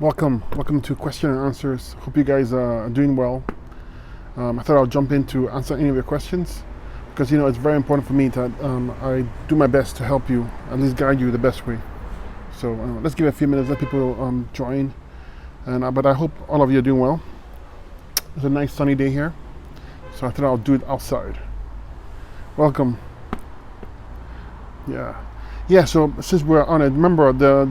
Welcome to question and answers. Hope you guys are doing well. I thought I'll jump in to answer any of your questions because it's very important for me that I do my best to help you, at least guide you the best way. So let's give it a few minutes, let people join. But I hope all of you are doing well. It's a nice sunny day here, so I thought I'll do it outside. Welcome. Yeah. So since we're on it, remember the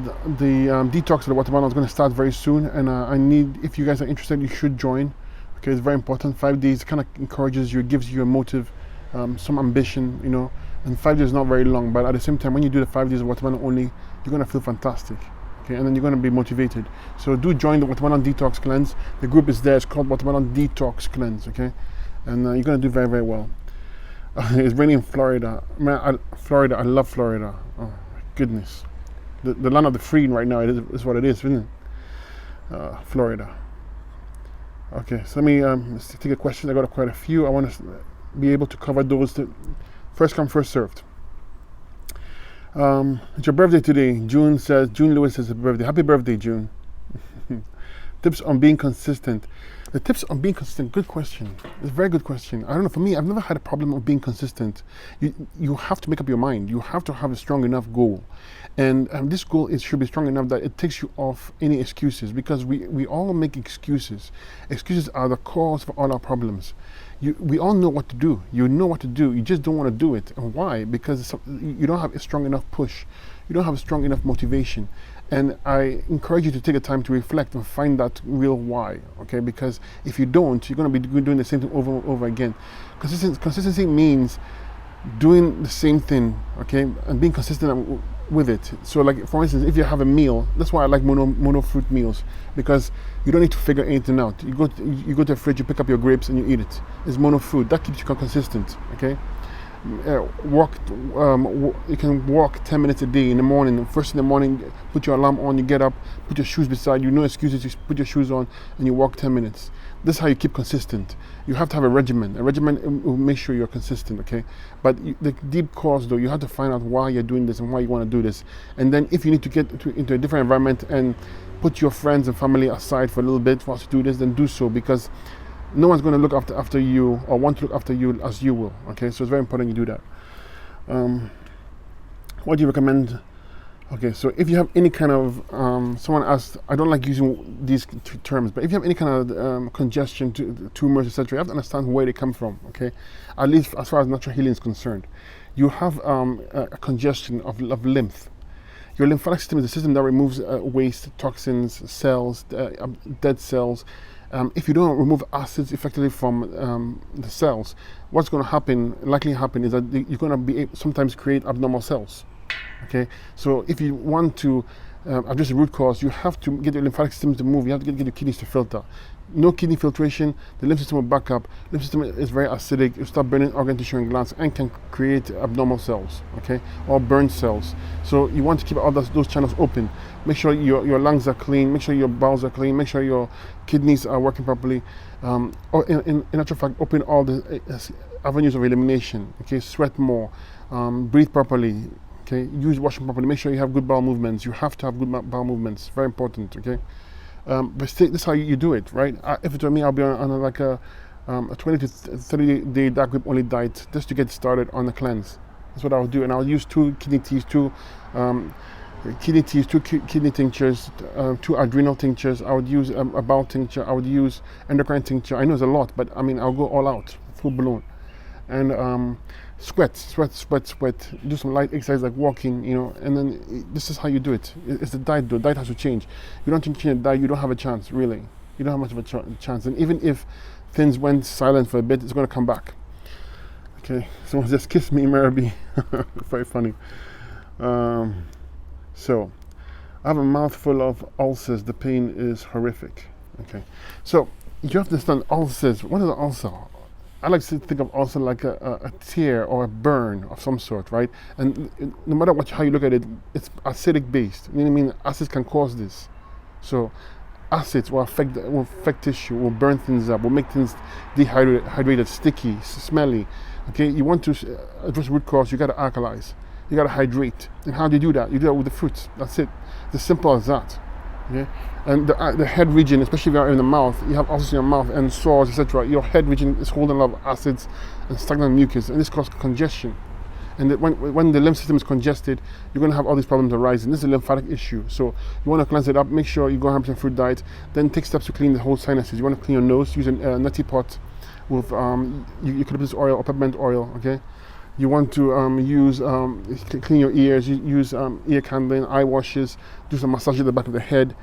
detox of the watermelon is going to start very soon, and I need, if you guys are interested, you should join. Okay, it's very important. 5 days kind of encourages you, gives you a motive, some ambition, And 5 days is not very long, but at the same time, when you do the 5 days of watermelon only, you're going to feel fantastic. Okay, and then you're going to be motivated. So do join the Watermelon Detox Cleanse. The group is there. It's called Watermelon Detox Cleanse. Okay, and you're going to do very, very well. It's raining in Florida. Man, Florida. I love Florida. Oh my goodness, the land of the free right now. It is what it is, isn't it? Florida. Okay, so let me let's take a question. I got quite a few. I want to be able to cover those. First come, first served. It's your birthday today. June Lewis says happy birthday. Happy birthday, June. Tips on being consistent. The tips on being consistent, good question. It's a very good question. I don't know, for me, I've never had a problem of being consistent. You have to make up your mind. You have to have a strong enough goal. And this goal should be strong enough that it takes you off any excuses, because we all make excuses. Excuses are the cause for all our problems. We all know what to do. You know what to do. You just don't want to do it. And why? Because you don't have a strong enough push. You don't have a strong enough motivation. And I encourage you to take the time to reflect and find that real why, okay? Because if you don't, you're going to be doing the same thing over and over again. Consistency means doing the same thing, okay? And being consistent with it. So like, for instance, if you have a meal, that's why I like mono fruit meals, because you don't need to figure anything out. You go to the fridge, you pick up your grapes and you eat it. It's mono fruit. That keeps you consistent, okay? You can walk 10 minutes a day in the morning. First in the morning, put your alarm on, you get up, put your shoes beside you, no excuses, you put your shoes on and you walk 10 minutes. This is how you keep consistent. You have to have a regimen. A regimen will make sure you're consistent, okay? But the deep cause, though, you have to find out why you're doing this and why you want to do this. And then if you need to get into a different environment and put your friends and family aside for a little bit for us to do this, then do so, because no one's going to look after you or want to look after you as you will, okay? So it's very important you do that. What do you recommend? Okay, so if you have any kind of, someone asked, I don't like using these terms, but if you have any kind of congestion, tumors, etc., you have to understand where they come from, okay? At least as far as natural healing is concerned. You have a congestion of lymph. Your lymphatic system is a system that removes waste, toxins, cells, dead cells. If you don't remove acids effectively from the cells, what's going to likely happen is that you're going to be sometimes create abnormal cells. Okay, so if you want to address the root cause, you have to get your lymphatic system to move. You have to get your kidneys to filter. No kidney filtration, the lymph system will back up. Lymph system is very acidic. You start burning organ tissue and glands and can create abnormal cells, okay, or burn cells. So you want to keep all those channels open. Make sure your lungs are clean. Make sure your bowels are clean. Make sure your kidneys are working properly. Or in actual fact, open all the avenues of elimination. Okay, sweat more, breathe properly. Okay, use washing properly. Make sure you have good bowel movements. You have to have good bowel movements. Very important. Okay. But this is how you do it, right? If it's me, I'll be on a 20 to 30 day dark grip only diet just to get started on the cleanse. That's what I'll do, and I'll use 2 kidney teas, 2 kidney tinctures, 2 adrenal tinctures. I would use a bowel tincture. I would use endocrine tincture. I know it's a lot, but I mean I'll go all out, full blown, and sweat. Do some light exercise like walking, and then this is how you do it. It's the diet, though. Diet has to change. You don't change the diet, you don't have a chance, really. You don't have much of a chance. And even if things went silent for a bit, it's going to come back. Okay, someone just kissed me, Maraby. Very funny. So, I have a mouthful of ulcers. The pain is horrific. Okay, so you have to understand ulcers. What is an ulcer? I like to think of ulcer like a tear or a burn of some sort, right? And no matter how you look at it, it's acidic based. You know what I mean? Acids can cause this. So acids will affect tissue, will burn things up, will make things dehydrated, sticky, smelly. Okay, you want to address root cause, you got to alkalize. You got to hydrate. And how do you do that? You do that with the fruits. That's it. It's as simple as that. Okay, and the head region, especially if you're in the mouth, you have ulcers in your mouth and sores, etc. Your head region is holding a lot of acids and stagnant mucus, and this causes congestion. And when the lymph system is congested, you're going to have all these problems arising. This is a lymphatic issue. So you want to cleanse it up. Make sure you go 100% fruit diet. Then take steps to clean the whole sinuses. You want to clean your nose. Use a neti pot with eucalyptus oil or peppermint oil. Okay. You want to clean your ears. Use ear candling, eye washes. Do some massage at the back of the head.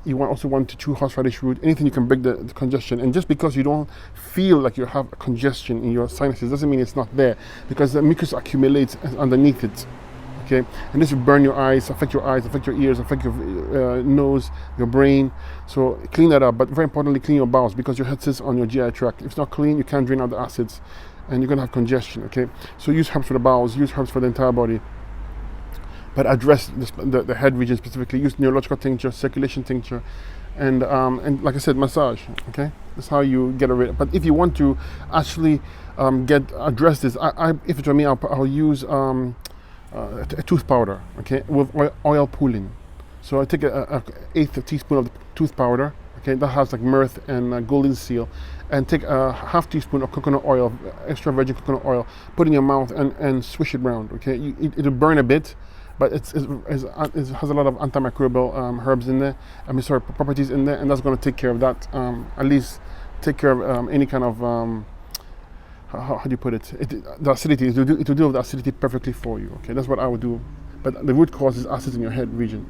You also want to chew horseradish root. Anything you can break the congestion. And just because you don't feel like you have congestion in your sinuses doesn't mean it's not there, because the mucus accumulates underneath it. Okay, and this will burn your eyes, affect your ears, affect your nose, your brain. So clean that up. But very importantly, clean your bowels, because your head sits on your GI tract. If it's not clean, you can't drain out the acids, and you're going to have congestion. Okay, so use herbs for the bowels, use herbs for the entire body, but address the head region specifically. Use neurological tincture, circulation tincture, and like I said, massage. Okay, that's how you get rid of it. But if you want to actually address this, if it's for me, I'll use a tooth powder. Okay, with oil pooling. So I take a eighth teaspoon of the tooth powder. Okay, that has like myrrh and golden seal, and take a half teaspoon of coconut oil, extra virgin coconut oil. Put in your mouth and swish it around. Okay, it'll burn a bit, but it has a lot of antimicrobial herbs in there. Properties in there, and that's going to take care of that. At least take care of any kind of how do you put it? The acidity. It will deal with the acidity perfectly for you. Okay, that's what I would do. But the root cause is acids in your head region.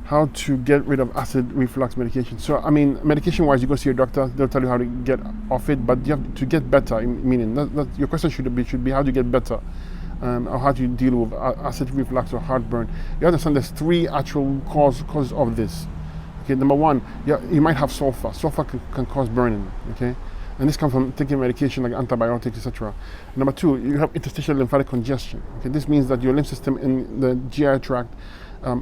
How to get rid of acid reflux medication. So, I mean, medication-wise, you go see your doctor. They'll tell you how to get off it, but you have to get better. Meaning, your question should be how do you get better, or how do you deal with acid reflux or heartburn. You understand there's three actual causes of this. Okay, number one, you might have sulfur. Sulfur can cause burning. Okay, and this comes from taking medication like antibiotics, etc. Number two, you have interstitial lymphatic congestion. Okay, this means that your lymph system in the GI tract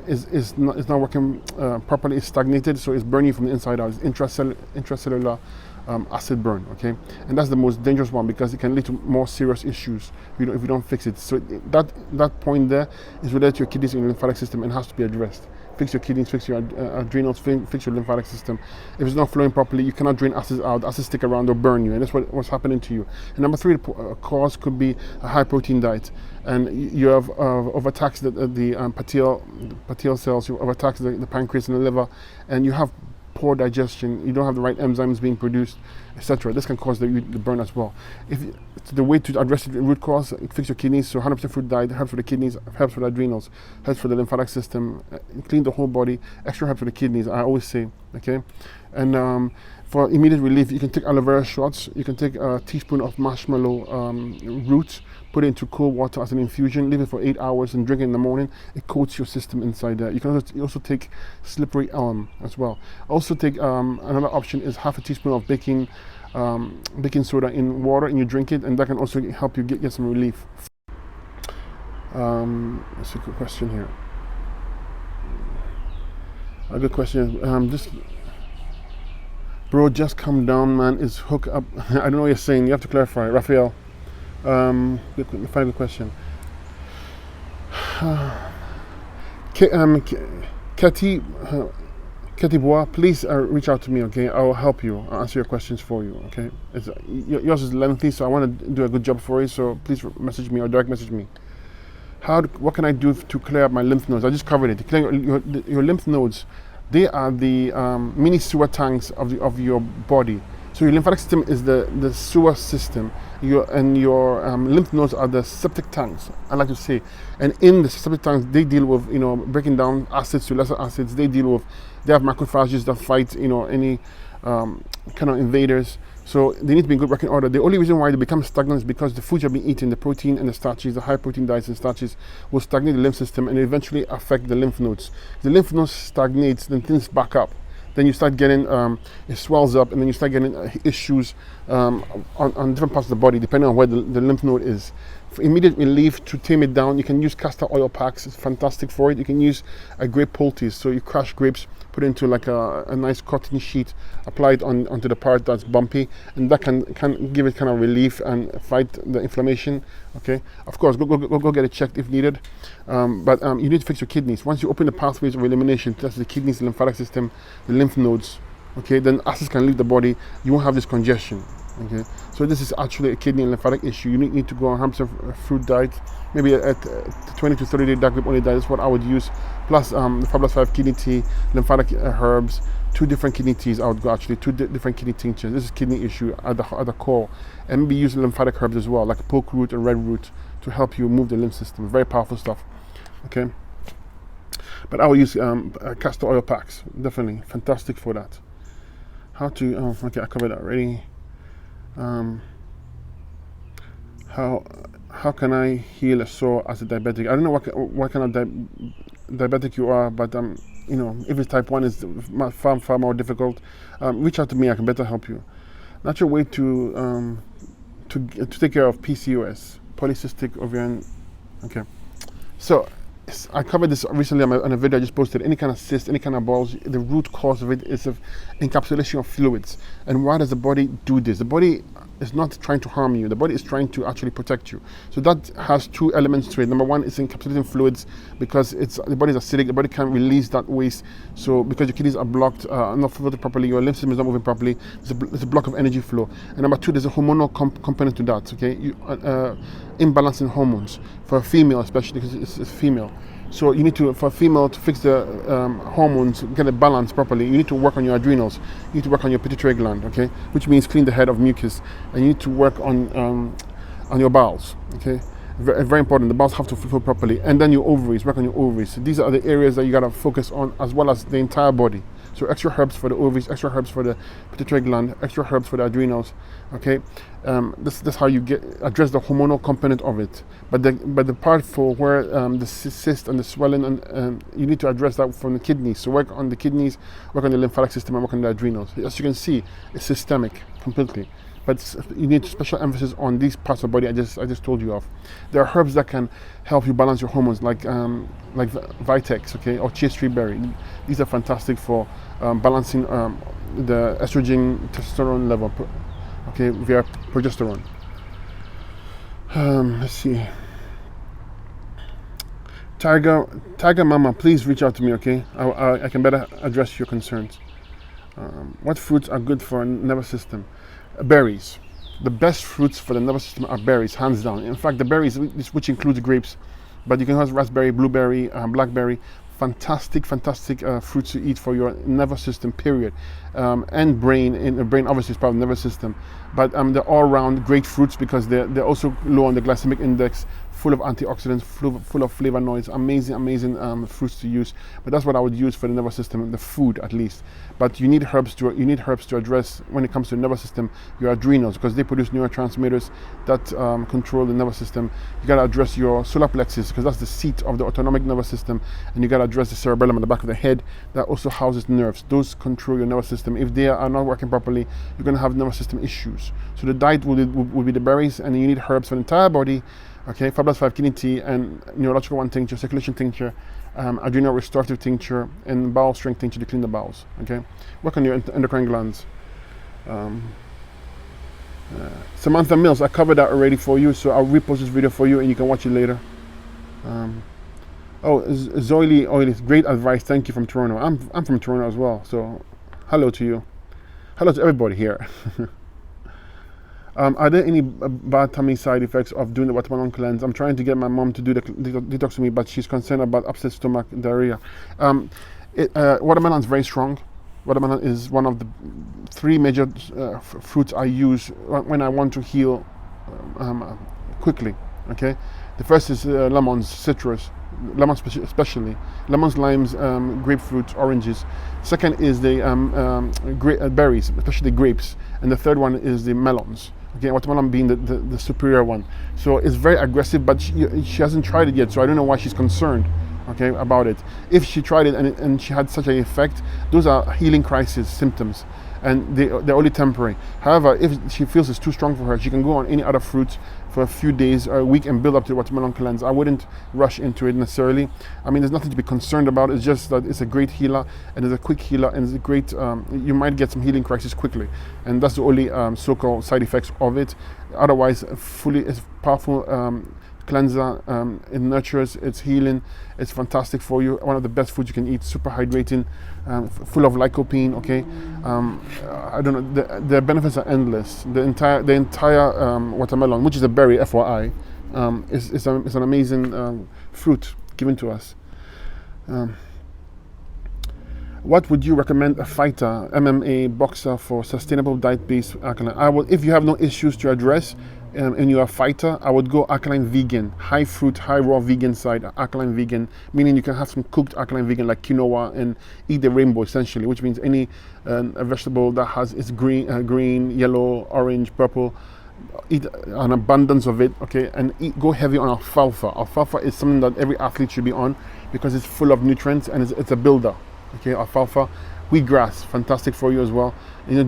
is not working properly. It's stagnated, so it's burning from the inside out. It's intracellular acid burn. Okay, and that's the most dangerous one, because it can lead to more serious issues if you don't fix it. So that point there is related to your kidneys and your lymphatic system and has to be addressed. Fix your kidneys, fix your adrenals, fix your lymphatic system. If it's not flowing properly, you cannot drain acids out. Acids stick around or burn you, and that's what's happening to you. And number three, the cause could be a high protein diet, and you have overtaxed the patil cells, you overtaxed the pancreas and the liver, and you have poor digestion. You don't have the right enzymes being produced, etc. This can cause the burn as well. The way to address the root cause, fix your kidneys. So 100% fruit diet helps for the kidneys, helps for the adrenals, helps for the lymphatic system, clean the whole body. Extra help for the kidneys, I always say. Okay, and for immediate relief, you can take aloe vera shots. You can take a teaspoon of marshmallow root, put it into cold water as an infusion, leave it for 8 hours, and drink it in the morning. It coats your system inside there. You can also take slippery elm as well. Also take another option is half a teaspoon of baking soda in water, and you drink it, and that can also help you get some relief. That's a good question here. A good question. Bro, just calm down, man. Is hook up? I don't know what you're saying. You have to clarify, Raphael. Final question. Katie Bois, please reach out to me, okay? I will help you. I'll answer your questions for you, okay? Yours is lengthy, so I want to do a good job for you, so please message me or direct message me. What can I do to clear up my lymph nodes? I just covered it. Your lymph nodes, they are the mini sewer tanks of your body. So your lymphatic system is the sewer system. Your lymph nodes are the septic tanks, I like to say. And in the septic tanks, they deal with breaking down acids to lesser acids. They have macrophages that fight any kind of invaders. So they need to be in good working order. The only reason why they become stagnant is because the foods you've been eating, the protein and the starches, the high protein diets and starches, will stagnate the lymph system and eventually affect the lymph nodes. The lymph nodes stagnates, then thins back up. Then you start getting, it swells up, and then you start getting issues on different parts of the body, depending on where the lymph node is. for immediate relief, to tame it down, you can use castor oil packs. It's fantastic for it. You can use a grape poultice. So you crush grapes, put it into like a nice cotton sheet, apply it onto the part that's bumpy, and that can give it kind of relief and fight the inflammation. Okay, of course, go get it checked if needed. But you need to fix your kidneys. Once you open the pathways of elimination, that's the kidneys, the lymphatic system, the lymph nodes. Okay, then acids can leave the body. You won't have this congestion. Okay, so this is actually a kidney and lymphatic issue. You need to go on 100% fruit diet, maybe at 20 to 30 day dark grape only diet. That's what I would use. Plus the Fabulous 5 kidney tea, lymphatic herbs, 2 different kidney teas. I would go actually 2 different kidney tinctures. This is kidney issue at the core, and maybe use lymphatic herbs as well, like poke root and red root, to help you move the lymph system. Very powerful stuff. Okay, but I will use castor oil packs. Definitely fantastic for that. How to? Oh, okay, I covered that already. How can I heal a sore as a diabetic? I don't know what kind of diabetic you are, but you know, if it's type 1, it's far more difficult. Reach out to me. I can better help you. Natural way to take care of PCOS, polycystic ovarian. Okay, so I covered this recently on a video I just posted. Any kind of cyst, any kind of balls, the root cause of it is of encapsulation of fluids. And why does the body do this? The body is not trying to harm you. The body is trying to actually protect you. So that has 2 elements to it. Number 1 is encapsulating fluids, because the body is acidic. The body can't release that waste. So because your kidneys are blocked, not floated properly, your lymph system is not moving properly, there's a block of energy flow. And number 2, there's a hormonal component to that. Okay, imbalance in hormones for a female, especially because it's female. So you need to, for a female to fix the hormones, get it balanced properly, you need to work on your adrenals, you need to work on your pituitary gland, okay, which means clean the head of mucus, and you need to work on your bowels, okay, very important. The bowels have to flow properly, and then your ovaries, work on your ovaries. So these are the areas that you gotta focus on, as well as the entire body. So extra herbs for the ovaries, extra herbs for the pituitary gland, extra herbs for the adrenals. Okay, that's how you address the hormonal component of it. But the part for where the cyst and the swelling, and you need to address that from the kidneys. So work on the kidneys, work on the lymphatic system, and work on the adrenals. As you can see, it's systemic completely. But you need special emphasis on these parts of the body I just told you of. There are herbs that can help you balance your hormones, like Vitex, okay, or chia tree berry. These are fantastic for balancing the estrogen testosterone level, okay, via progesterone. Let's see. Tiger Mama, please reach out to me, okay? I can better address your concerns. What fruits are good for nervous system? Berries. The best fruits for the nervous system are berries, hands down. In fact, the berries, which includes grapes, but you can have raspberry, blueberry, blackberry. Fantastic fruits to eat for your nervous system, period. And brain. And the brain obviously is part of the nervous system, but they're all around great fruits, because they're also low on the glycemic index, full of antioxidants, full of flavonoids. Amazing fruits to use. But that's what I would use for the nervous system, the food at least. But you need herbs to address, when it comes to the nervous system, your adrenals, because they produce neurotransmitters that control the nervous system. You gotta address your solar plexus, because that's the seat of the autonomic nervous system, and you gotta address the cerebellum at the back of the head that also houses nerves. Those control your nervous system. If they are not working properly, you're gonna have nervous system issues. So the diet will be the berries, and you need herbs for the entire body. Okay, Fabulous 5 kidney tea and neurological 1 tincture, circulation tincture, adrenal restorative tincture, and bowel strength tincture to clean the bowels. Okay, work on your endocrine glands. Samantha Mills, I covered that already for you, so I'll repost this video for you and you can watch it later. Zoily Oily, great advice, thank you, from Toronto. I'm from Toronto as well, so hello to you. Hello to everybody here. Are there any bad tummy side effects of doing the watermelon cleanse? I'm trying to get my mom to do the detox with me, but she's concerned about upset stomach, diarrhea. Watermelon is very strong. Watermelon is one of the 3 major fruits I use when I want to heal quickly. Okay, the first is lemons, citrus, lemons especially, lemons, limes, grapefruits, oranges. Second is the berries, especially grapes, and the third one is the melons. Okay, watermelon being the superior one. So it's very aggressive, but she hasn't tried it yet, so I don't know why she's concerned, okay, about it. If she tried it and she had such an effect, those are healing crisis symptoms. and they're only temporary. However, if she feels it's too strong for her, she can go on any other fruit for a few days or a week and build up to the watermelon cleanse. I wouldn't rush into it necessarily. I mean, there's nothing to be concerned about. It's just that it's a great healer, and it's a quick healer, and it's a great, you might get some healing crisis quickly, and that's the only so-called side effects of it. Otherwise, it's powerful cleanser. It nurtures, it's healing, it's fantastic for you. One of the best foods you can eat, super hydrating, full of lycopene. Okay, I don't know, the benefits are endless. The entire watermelon, which is a berry, FYI, is an amazing fruit given to us. What would you recommend a fighter, MMA, boxer for sustainable diet-based alkaline? If you have no issues to address and you're a fighter, I would go alkaline vegan, high fruit, high raw vegan side, alkaline vegan, meaning you can have some cooked alkaline vegan like quinoa and eat the rainbow essentially, which means any a vegetable that has its green, yellow, orange, purple, eat an abundance of it, okay, and go heavy on alfalfa. Alfalfa is something that every athlete should be on because it's full of nutrients and it's a builder. Okay, alfalfa, wheatgrass, fantastic for you as well.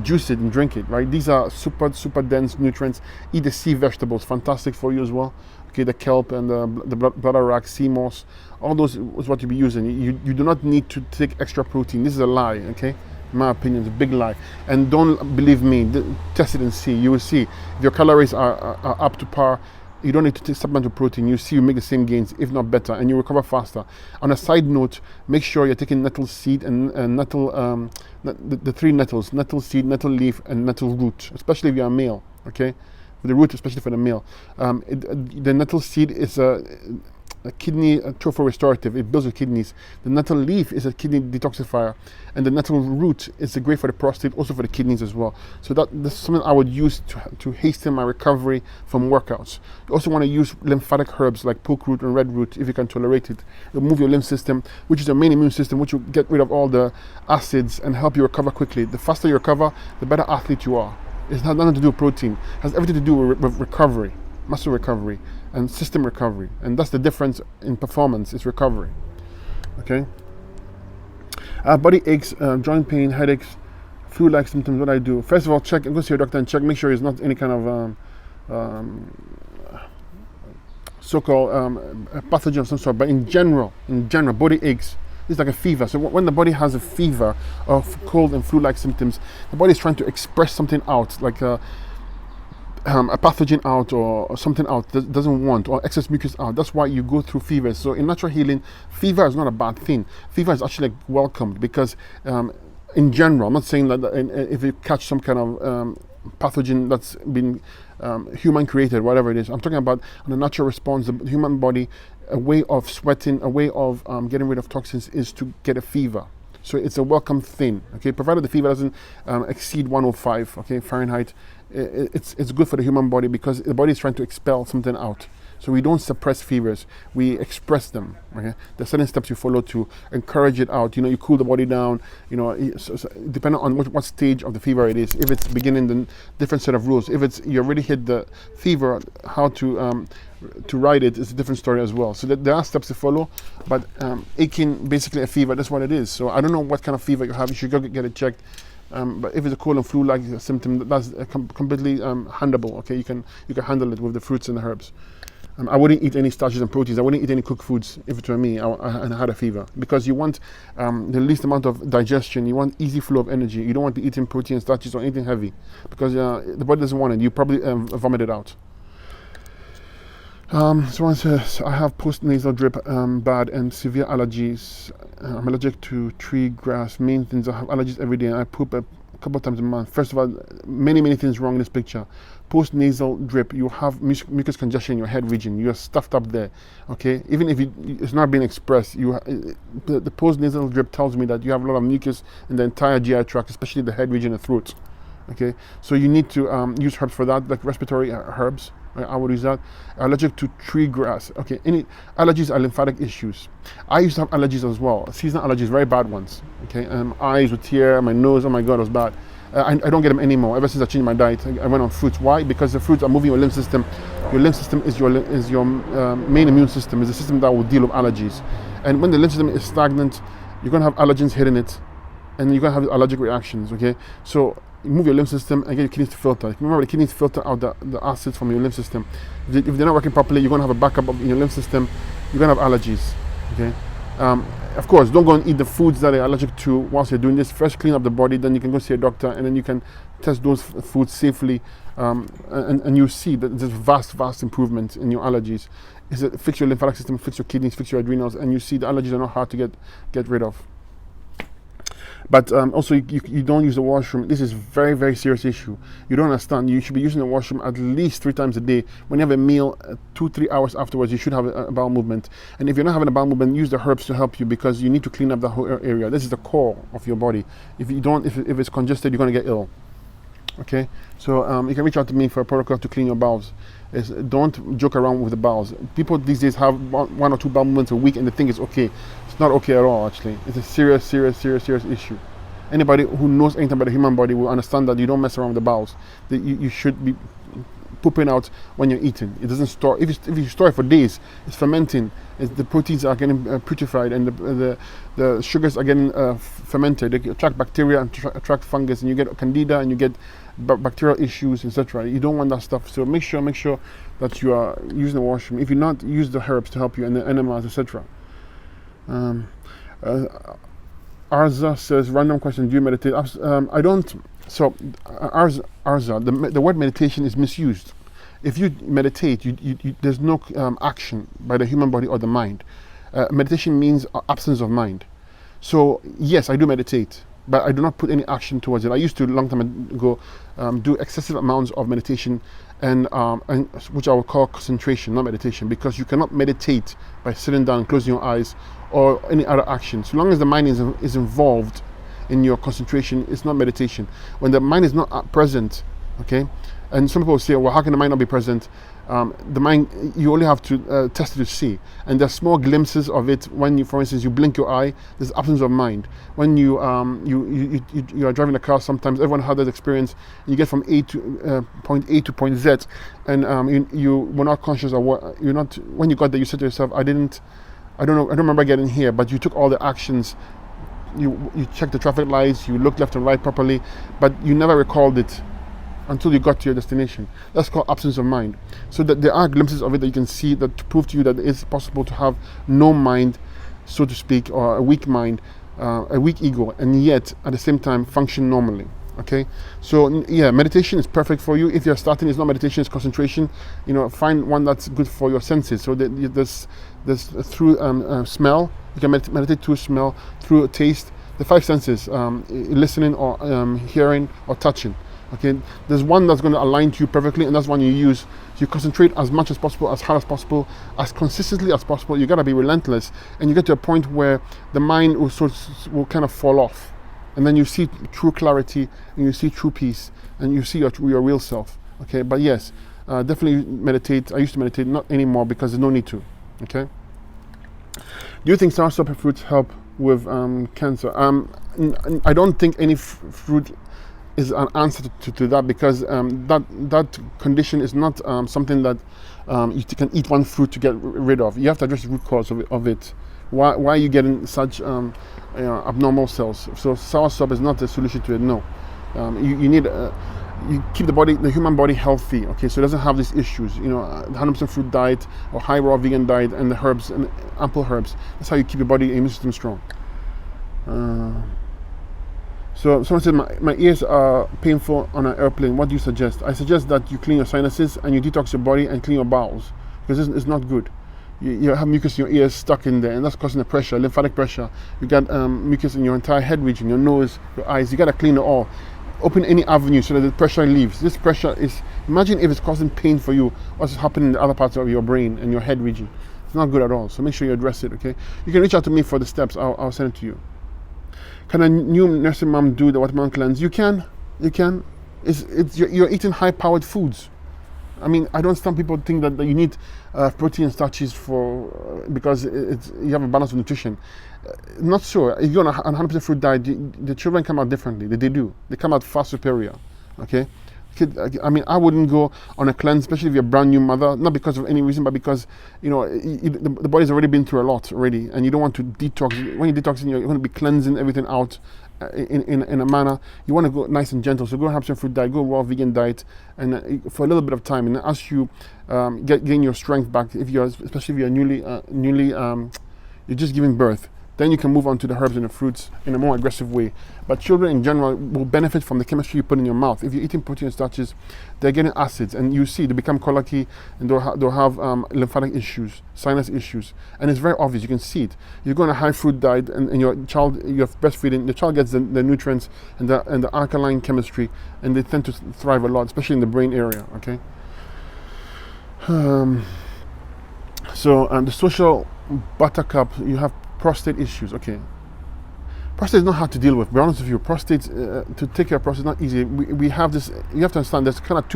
Juice it and drink it, right? These are super dense nutrients. Eat the sea vegetables, fantastic for you as well. Okay, the kelp and the bladder rack, sea moss, all those is what you'll be using. You do not need to take extra protein. This is a lie, okay? In my opinion, it's a big lie. And don't believe me, test it and see. You will see. If your calories are up to par, you don't need to take supplement with protein. You see you make the same gains, if not better, and you recover faster. On a side note, make sure you're taking nettle seed and nettle, the three nettles, nettle seed, nettle leaf, and nettle root, especially if you're a male, okay? The root, especially for the male. The nettle seed is a kidney tropho restorative. It builds your kidneys. The nettle leaf is a kidney detoxifier, and the nettle root is great for the prostate, also for the kidneys as well. So that's something I would use to hasten my recovery from workouts. You also want to use lymphatic herbs like poke root and red root if you can tolerate it. It'll move your lymph system, which is your main immune system, which will get rid of all the acids and help you recover quickly. The faster you recover, the better athlete you are. It has nothing to do with protein. It has everything to do with recovery, muscle recovery, and system recovery, and that's the difference in performance. Is recovery. Okay. Body aches, joint pain, headaches, flu-like symptoms. What I do? First of all, go see your doctor and check. Make sure it's not any kind of so-called pathogen of some sort. But in general, body aches. It's like a fever. So when the body has a fever of cold and flu-like symptoms, the body is trying to express something out, like a pathogen out or something out that doesn't want, or excess mucus out. That's why you go through fevers. So in natural healing, fever is not a bad thing. Fever is actually welcomed because in general, I'm not saying that if you catch some kind of pathogen that's been human created, whatever it is, I'm talking about on a natural response. The human body, a way of sweating, a way of getting rid of toxins is to get a fever. So it's a welcome thing, okay, provided the fever doesn't exceed 105, okay, Fahrenheit. It's good for the human body because the body is trying to expel something out. So we don't suppress fevers, we express them. Okay, there's certain steps you follow to encourage it out. You cool the body down. So depending on what stage of the fever it is. If it's beginning, then different set of rules. If you already hit the fever, how to ride it is a different story as well. So there are steps to follow, but aching, basically a fever, that's what it is. So I don't know what kind of fever you have. You should go get it checked. But if it's a cold and flu-like symptom, that's completely handleable. Okay, you can handle it with the fruits and the herbs. I wouldn't eat any starches and proteins. I wouldn't eat any cooked foods if it were me and I had a fever, because you want the least amount of digestion. You want easy flow of energy. You don't want to eat protein, starches, or anything heavy, because the body doesn't want it. You probably vomit it out. Someone says, I have post-nasal drip, bad, and severe allergies. I'm allergic to tree grass. Main things, I have allergies every day, and I poop a couple of times a month. First of all, many things wrong in this picture. Post-nasal drip, you have mucus congestion in your head region. You're stuffed up there, okay? Even if it's not being expressed, the post-nasal drip tells me that you have a lot of mucus in the entire GI tract, especially the head region and throat, okay? So you need to use herbs for that, like respiratory herbs. I would use that. Allergic to tree grass. Okay, any allergies are lymphatic issues. I used to have allergies as well. Seasonal allergies, very bad ones. Okay, eyes would tear, my nose, oh my God, it was bad. I don't get them anymore. Ever since I changed my diet, I went on fruits. Why? Because the fruits are moving your lymph system. Your lymph system is your main immune system. Is the system that will deal with allergies. And when the lymph system is stagnant, you're going to have allergens hitting it. and you're going to have allergic reactions, okay? So move your lymph system and get your kidneys to filter. Remember, the kidneys filter out the acids from your lymph system. If they're not working properly, you're going to have a backup in your lymph system. You're going to have allergies, okay? Of course, don't go and eat the foods that are allergic to whilst you're doing this. First, clean up the body, then you can go see a doctor, and then you can test those foods safely, and you see that there's vast improvement in your allergies. Fix your lymphatic system, fix your kidneys, fix your adrenals, and you see the allergies are not hard to get rid of. But also, you don't use the washroom. This is very serious issue. You don't understand. You should be using the washroom at least 3 times a day. When you have a meal, 2-3 hours afterwards, you should have a bowel movement. And if you're not having a bowel movement, use the herbs to help you, because you need to clean up the whole area. This is the core of your body. If it's congested, you're going to get ill. Okay, so you can reach out to me for a protocol to clean your bowels. Don't joke around with the bowels. People these days have 1 or 2 bowel movements a week, and they think it's okay. It's not okay at all. Actually, it's a serious issue. Anybody who knows anything about the human body will understand that you don't mess around with the bowels. That you should be pooping out when you're eating. It doesn't store. If you store it for days, it's fermenting. The proteins are getting putrefied, and the sugars are getting fermented. They attract bacteria and attract fungus, and you get candida, and you get bacterial issues, etc. You don't want that stuff. So make sure that you are using the washroom. If you're not, use the herbs to help you, and the enemas, etc. Arza says, random question, do you meditate? I don't. So Arza, the word meditation is misused. If you meditate, there's no action by the human body or the mind. Meditation means absence of mind. So yes, I do meditate, but I do not put any action towards it. I used to, a long time ago, do excessive amounts of meditation, and which I would call concentration, not meditation, because you cannot meditate by sitting down and closing your eyes or any other action. So long as the mind is involved in your concentration, it's not meditation. When the mind is not present, okay, and some people say, well, how can the mind not be present? The mind, you only have to test it to see, and there's small glimpses of it when you, for instance, you blink your eye. There's absence of mind. When you are driving a car, sometimes everyone had that experience. You get from point A to point Z, and you were not conscious of what you're not. When you got there, you said to yourself, I don't remember getting here, but you took all the actions. You checked the traffic lights, you looked left and right properly, but you never recalled it until you got to your destination. That's called absence of mind. So that there are glimpses of it that you can see that to prove to you that it is possible to have no mind, so to speak, or a weak mind, a weak ego, and yet at the same time function normally. Okay, so yeah, meditation is perfect for you. If you're starting, it's not meditation, it's concentration. Find one that's good for your senses. So there's through smell, you can meditate through smell, through taste, the 5 senses, listening or hearing or touching. Okay, there's one that's going to align to you perfectly, and that's one you use. So you concentrate as much as possible, as hard as possible, as consistently as possible. You got to be relentless, and you get to a point where the mind will kind of fall off, and then you see true clarity, and you see true peace, and you see your real self. Okay, but yes, definitely meditate. I used to meditate, not anymore because there's no need to. Okay. Do you think soursop fruits help with cancer? I don't think any fruit is an answer to that, because that condition is not something that you can eat one fruit to get rid of. You have to address the root cause of it. Why are you getting such abnormal cells? So soursop is not the solution to it. No, you need you keep the human body healthy. Okay, so it doesn't have these issues. 100% fruit diet or high raw vegan diet, and the herbs and ample herbs. That's how you keep your body immune system strong. So someone said, my ears are painful on an airplane. What do you suggest? I suggest that you clean your sinuses and you detox your body and clean your bowels, because it's not good. You have mucus in your ears stuck in there, and that's causing the pressure, lymphatic pressure. You got mucus in your entire head region, your nose, your eyes. You got to clean it all. Open any avenue so that the pressure leaves. This pressure is, imagine if it's causing pain for you, what's happening in the other parts of your brain and your head region. It's not good at all. So make sure you address it, okay? You can reach out to me for the steps. I'll send it to you. Can a new nursing mom do the watermelon cleanse? You can. You're eating high-powered foods. I mean, I don't understand people think that you need protein and starches because you have a balance of nutrition. Not so. If you're on a 100% fruit diet, the children come out differently. They do. They come out far superior. Okay. I mean, I wouldn't go on a cleanse, especially if you're a brand new mother, not because of any reason, but because, you know, the body's already been through a lot already, and you don't want to detox. When you're detoxing, you're going to be cleansing everything out in a manner. You want to go nice and gentle, so go have some fruit diet, go raw vegan diet, and for a little bit of time, and as you gain your strength back, especially if you're you're just giving birth, then you can move on to the herbs and the fruits in a more aggressive way. But children in general will benefit from the chemistry you put in your mouth. If you're eating protein and starches, they're getting acids, and you see they become colicky, and they'll have lymphatic issues, sinus issues, and it's very obvious. You can see it. You go on a high fruit diet, and you're breastfeeding. The child gets the nutrients and the alkaline chemistry, and they tend to thrive a lot, especially in the brain area. Okay. So the social buttercup, you have prostate issues. Okay, prostate is not hard to deal with. Be honest with you, prostate to take care of prostate is not easy. We have this. You have to understand. There's kind of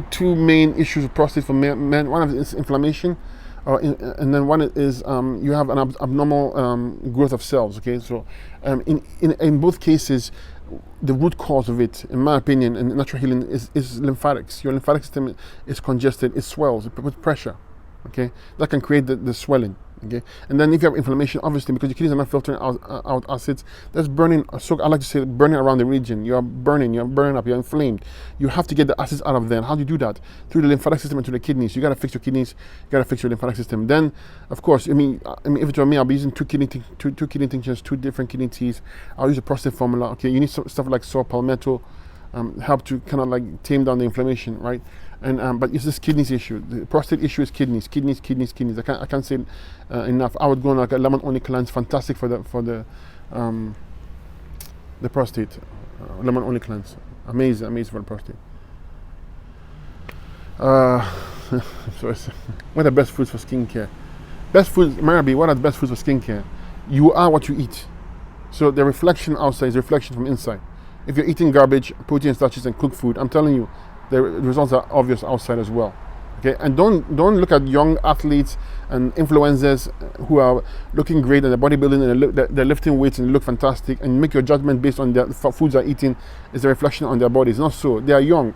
two main issues with prostate for men. One of it is inflammation, and then one is you have an abnormal growth of cells. Okay, so in both cases, the root cause of it, in my opinion, and natural healing is lymphatics. Your lymphatic system is congested. It swells. It puts pressure. Okay, that can create the swelling. Okay, and then if you have inflammation, obviously because your kidneys are not filtering out acids, that's burning. So I like to say burning around the region. You're burning up. You're inflamed. You have to get the acids out of there. And how do you do that? Through the lymphatic system and through the kidneys. You got to fix your kidneys. You got to fix your lymphatic system. Then, of course, I mean, if it's me, I'll be using two kidney tinctures, 2 different kidney teas. I'll use a prostate formula. Okay, you need stuff like saw palmetto, help to kind of like tame down the inflammation, right? And but it's this kidneys issue. The prostate issue is kidneys. I can't say enough. I would go on like a lemon only cleanse, fantastic for the prostate. Lemon only cleanse, amazing for the prostate. What are the best foods for skincare? Best foods, Marabi. What are the best foods for skincare? You are what you eat. So the reflection outside is reflection from inside. If you're eating garbage, protein, starches, and cooked food, I'm telling you, the results are obvious outside as well. Okay, and don't look at young athletes and influencers who are looking great and they're bodybuilding and they're lifting weights and look fantastic, and make your judgment based on the foods they're eating is a reflection on their bodies. Not so. They are young.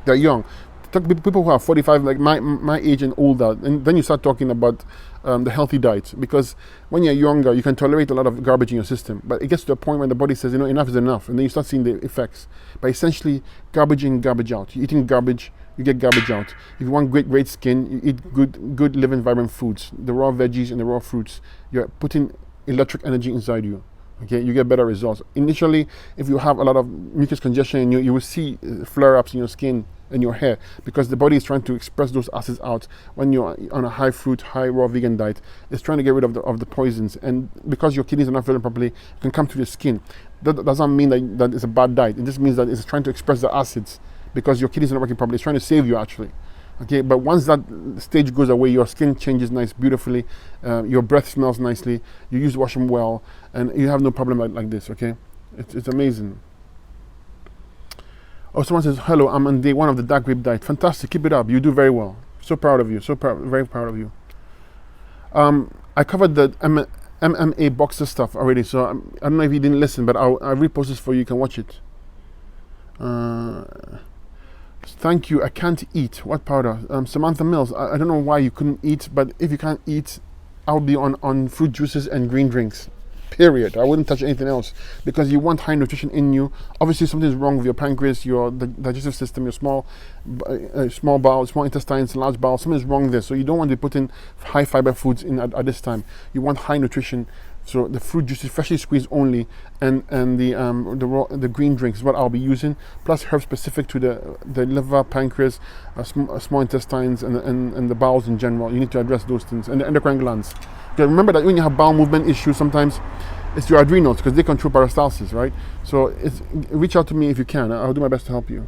They're young. Talk to people who are 45, like my age and older, and then you start talking about the healthy diet, because when you're younger you can tolerate a lot of garbage in your system, but it gets to a point when the body says, you know, enough is enough, and then you start seeing the effects. But essentially, garbage in, garbage out. You're eating garbage, you get garbage out. If you want great skin, you eat good living vibrant foods, the raw veggies and the raw fruits. You're putting electric energy inside you. Okay, you get better results. Initially, if you have a lot of mucus congestion, you will see flare-ups in your skin and your hair, because the body is trying to express those acids out. When you're on a high fruit, high raw vegan diet, it's trying to get rid of the poisons, and because your kidneys are not filtering properly, it can come to the skin. That doesn't mean that it's a bad diet. It just means that it's trying to express the acids, because your kidneys are not working properly. It's trying to save you, actually. Okay, but once that stage goes away, your skin changes nice, beautifully, your breath smells nicely, you use wash them well, and you have no problem like this. Okay, it's amazing. Oh, someone says, hello, I'm on day 1 of the dark grape diet. Fantastic, keep it up. You do very well. So proud of you. Very proud of you. I covered the MMA boxer stuff already, so I don't know if you didn't listen, but I'll repost this for you. You can watch it. Thank you. I can't eat. What powder? Samantha Mills. I don't know why you couldn't eat, but if you can't eat, I'll be on fruit juices and green drinks. Period. I wouldn't touch anything else, because you want high nutrition in you. Obviously, something's wrong with your pancreas, the digestive system, your small bowel, small intestines, large bowel. Something's wrong there. So you don't want to be putting high fiber foods in at this time. You want high nutrition. So the fruit juices, freshly squeezed only, and the green drinks is what I'll be using. Plus herbs specific to the liver, pancreas, small intestines, and the bowels in general. You need to address those things, and the endocrine glands. Okay, remember that when you have bowel movement issues, sometimes it's your adrenals, because they control peristalsis, right? So reach out to me if you can. I'll do my best to help you.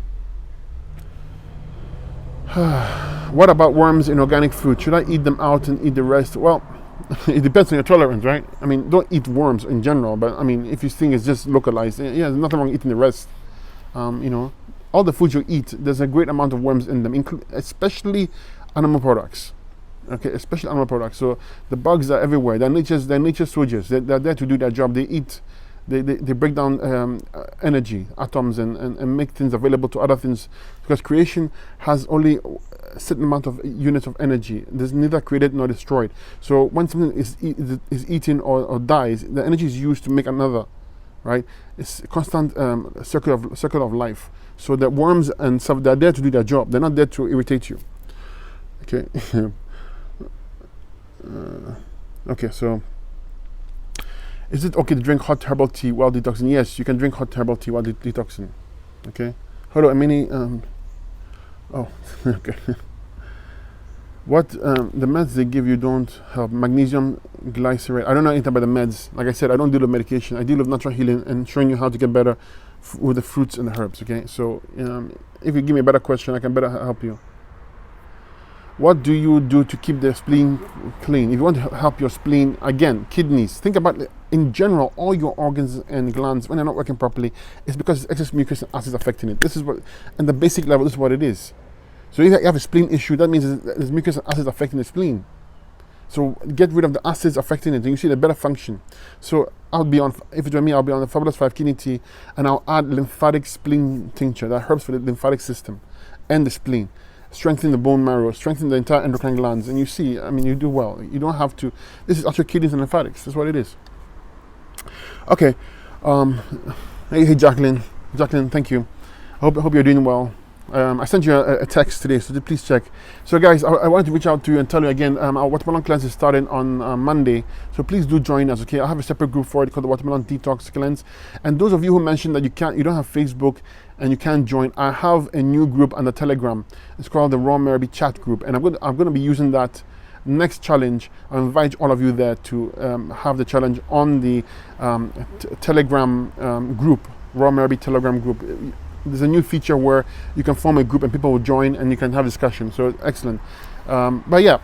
What about worms in organic fruit? Should I eat them out and eat the rest? Well, it depends on your tolerance, right? I mean, don't eat worms in general, but I mean, if you think it's just localized, yeah, there's nothing wrong eating the rest. You know, all the foods you eat, there's a great amount of worms in them, especially animal products. Okay, especially animal products. So the bugs are everywhere. They're nature's soldiers. They're there to do their job. They eat They break down energy, atoms, and make things available to other things, because creation has only a certain amount of units of energy. There's neither created nor destroyed. So when something is eaten or dies, the energy is used to make another, right? It's a constant circle of life. So the worms and stuff, they're there to do their job. They're not there to irritate you. Okay. Okay, so is it okay to drink hot herbal tea while detoxing? Yes, you can drink hot herbal tea while detoxing. Okay. Hold on, oh, okay. What the meds they give you don't help. Magnesium glycerate. I don't know anything about the meds. Like I said, I don't deal with medication. I deal with natural healing and showing you how to get better with the fruits and the herbs. Okay. So if you give me a better question, I can better help you. What do you do to keep the spleen clean? If you want to help your spleen, again, kidneys. Think about, in general, all your organs and glands, when they're not working properly, it's because excess mucus acids affecting it. This is what, and the basic level, this is what it is. So if you have a spleen issue, that means there's mucus acids affecting the spleen. So get rid of the acids affecting it, and you see the better function. So I'll be on, if it's me, I'll be on the Fabulous 5 Kidney Tea, and I'll add lymphatic spleen tincture, that herbs for the lymphatic system and the spleen. Strengthen the bone marrow, strengthen the entire endocrine glands, and you see, I mean, you do well. You don't have to. This is actually kidneys and lymphatics. That's what it is. Okay. Hey, Jacqueline. Jacqueline, thank you. I hope you're doing well. I sent you a text today, so please check. So guys, I wanted to reach out to you and tell you again, our watermelon cleanse is starting on Monday, so please do join us. Okay, I have a separate group for it called the Watermelon Detox Cleanse. And those of you who mentioned that you don't have Facebook and you can't join, I have a new group on the Telegram. It's called the Raw Merby Chat Group, and I'm going to be using that next challenge. I invite all of you there to have the challenge on the Telegram group, Raw Merby Telegram group. There's a new feature where you can form a group and people will join and you can have discussion. So excellent. But yeah,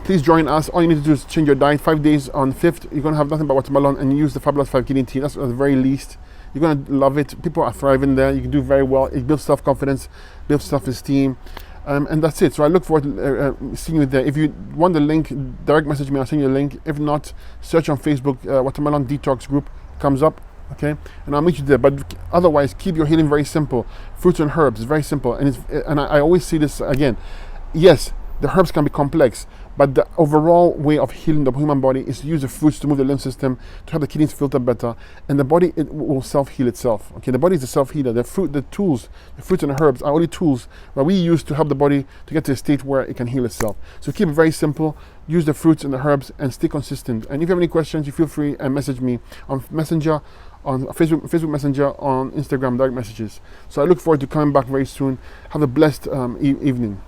please join us. All you need to do is change your diet. 5 days on 5th, you're going to have nothing but watermelon and use the Fabulous 5 Kidney Tea. That's at the very least. You're going to love it. People are thriving there. You can do very well. It builds self-confidence, builds self-esteem. And that's it. So I look forward to seeing you there. If you want the link, direct message me. I'll send you a link. If not, search on Facebook, Watermelon Detox Group comes up. Okay, and I'll meet you there. But otherwise, keep your healing very simple. Fruits and herbs is very simple, and I always see this again. Yes, the herbs can be complex, but the overall way of healing the human body is to use the fruits to move the lymph system, to have the kidneys filter better, and the body, it will self-heal itself. Okay, the body is a self-healer. The fruits and the herbs are only tools that we use to help the body to get to a state where it can heal itself. So keep it very simple. Use the fruits and the herbs and stay consistent. And if you have any questions, you feel free and message me on Messenger, on Facebook Messenger, on Instagram direct messages. So I look forward to coming back very soon. Have a blessed evening.